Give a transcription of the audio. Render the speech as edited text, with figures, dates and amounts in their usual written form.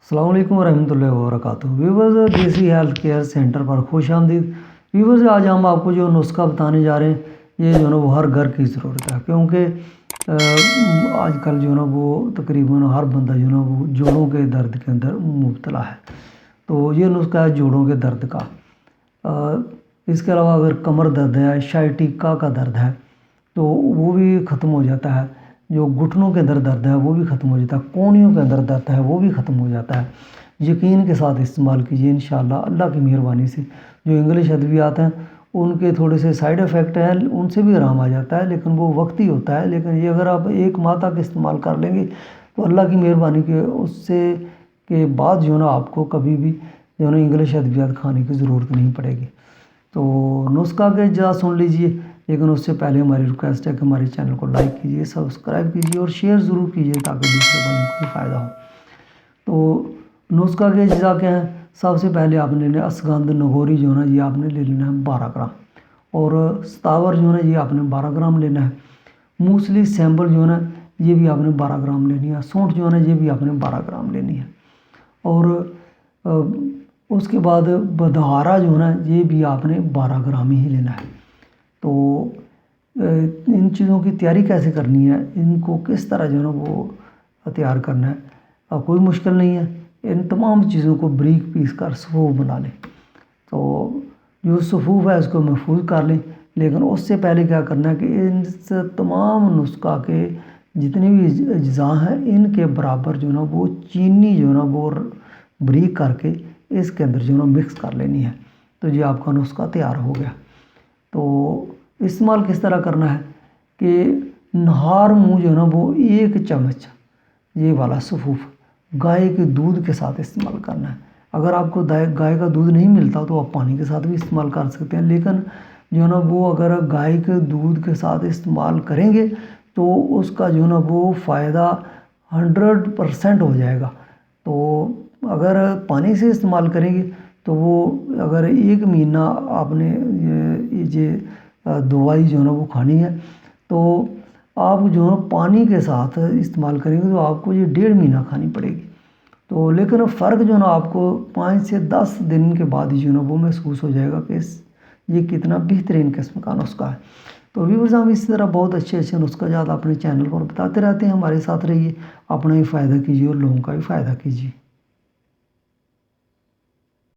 السلام علیکم ورحمۃ اللہ وبرکاتہ۔ ویورز، دیسی ہیلتھ کیئر سینٹر پر خوش آمدید۔ ویورز، آج ہم آپ کو جو نسخہ بتانے جا رہے ہیں یہ جو ہے نا وہ ہر گھر کی ضرورت ہے، کیونکہ آج کل جو ہے نا وہ تقریباً ہر بندہ جو ہے نا وہ جوڑوں کے درد کے اندر مبتلا ہے۔ تو یہ نسخہ ہے جوڑوں کے درد کا۔ اس کے علاوہ اگر کمر درد ہے، شائٹیکا کا درد ہے تو وہ بھی ختم ہو جاتا ہے۔ جو گھٹنوں کے اندر درد ہے وہ بھی ختم ہو جاتا ہے، کونیوں کے اندر درد ہے وہ بھی ختم ہو جاتا ہے۔ یقین کے ساتھ استعمال کیجیے، انشاءاللہ اللہ کی مہربانی سے۔ جو انگلش ادویات ہیں ان کے تھوڑے سے سائیڈ ایفیکٹ ہیں، ان سے بھی آرام آ جاتا ہے، لیکن وہ وقتی ہوتا ہے۔ لیکن یہ اگر آپ 1 ماہ تک استعمال کر لیں گے تو اللہ کی مہربانی کے اس سے کے بعد جو ہے نا آپ کو کبھی بھی جو ہے نا انگلش ادویات کھانے کی ضرورت نہیں پڑے گی۔ تو نسخہ کے اجزاء سن لیجئے، لیکن اس سے پہلے ہماری ریکویسٹ ہے کہ ہمارے چینل کو لائک کیجئے، سبسکرائب کیجئے اور شیئر ضرور کیجئے تاکہ دوسرے بندوں کو بھی فائدہ ہو۔ تو نسخہ کے اجزاء کیا ہیں؟ سب سے پہلے آپ نے لینا اشگند نگوری جو ہے نا یہ آپ نے لے لینا ہے 12 گرام، اور ستاور جو ہے نا یہ آپ نے 12 گرام لینا ہے۔ موسلی سیمبل جو ہے نا یہ بھی آپ نے 12 گرام لینی ہے۔ سونٹ جو ہے نا یہ بھی آپ نے 12 گرام لینی ہے۔ اور اس کے بعد بدہارا جو ہے نا یہ بھی آپ نے 12 گرام ہی لینا ہے۔ تو ان چیزوں کی تیاری کیسے کرنی ہے، ان کو کس طرح جو ہے نا وہ تیار کرنا ہے، کوئی مشکل نہیں ہے۔ ان تمام چیزوں کو بریک پیس کر صفوف بنا لیں۔ تو جو صفوف ہے اس کو محفوظ کر لیں، لیکن اس سے پہلے کیا کرنا ہے کہ ان تمام نسخہ کے جتنے بھی اجزاء ہیں ان کے برابر جو ہے نا وہ چینی جو ہے نا وہ بریک کر کے اس کے اندر جو ہے نا مکس کر لینی ہے۔ تو یہ آپ کا نسخہ تیار ہو گیا۔ تو استعمال کس طرح کرنا ہے کہ نہار منہ جو ہے نا وہ 1 چمچ یہ والا صفوف گائے کے دودھ کے ساتھ استعمال کرنا ہے۔ اگر آپ کو گائے کا دودھ نہیں ملتا تو آپ پانی کے ساتھ بھی استعمال کر سکتے ہیں، لیکن جو ہے نا وہ اگر گائے کے دودھ کے ساتھ استعمال کریں گے تو اس کا جو ہے نا وہ فائدہ 100% ہو جائے گا۔ تو اگر پانی سے استعمال کریں گے تو وہ اگر 1 مہینہ آپ نے یہ دوائی جو ہے نا وہ کھانی ہے تو آپ جو ہے پانی کے ساتھ استعمال کریں گے تو آپ کو یہ 1.5 مہینہ کھانی پڑے گی۔ تو لیکن فرق جو ہے نا آپ کو 5 سے 10 دن کے بعد جو ہے نا وہ محسوس ہو جائے گا کہ یہ کتنا بہترین قسم کا نسخہ ہے۔ تو ویورز، ہم اس طرح بہت اچھے نسخہ جات اپنے چینل پر بتاتے رہتے ہیں، ہمارے ساتھ رہیے، اپنا بھی فائدہ کیجیے اور لوگوں کا بھی فائدہ کیجیے۔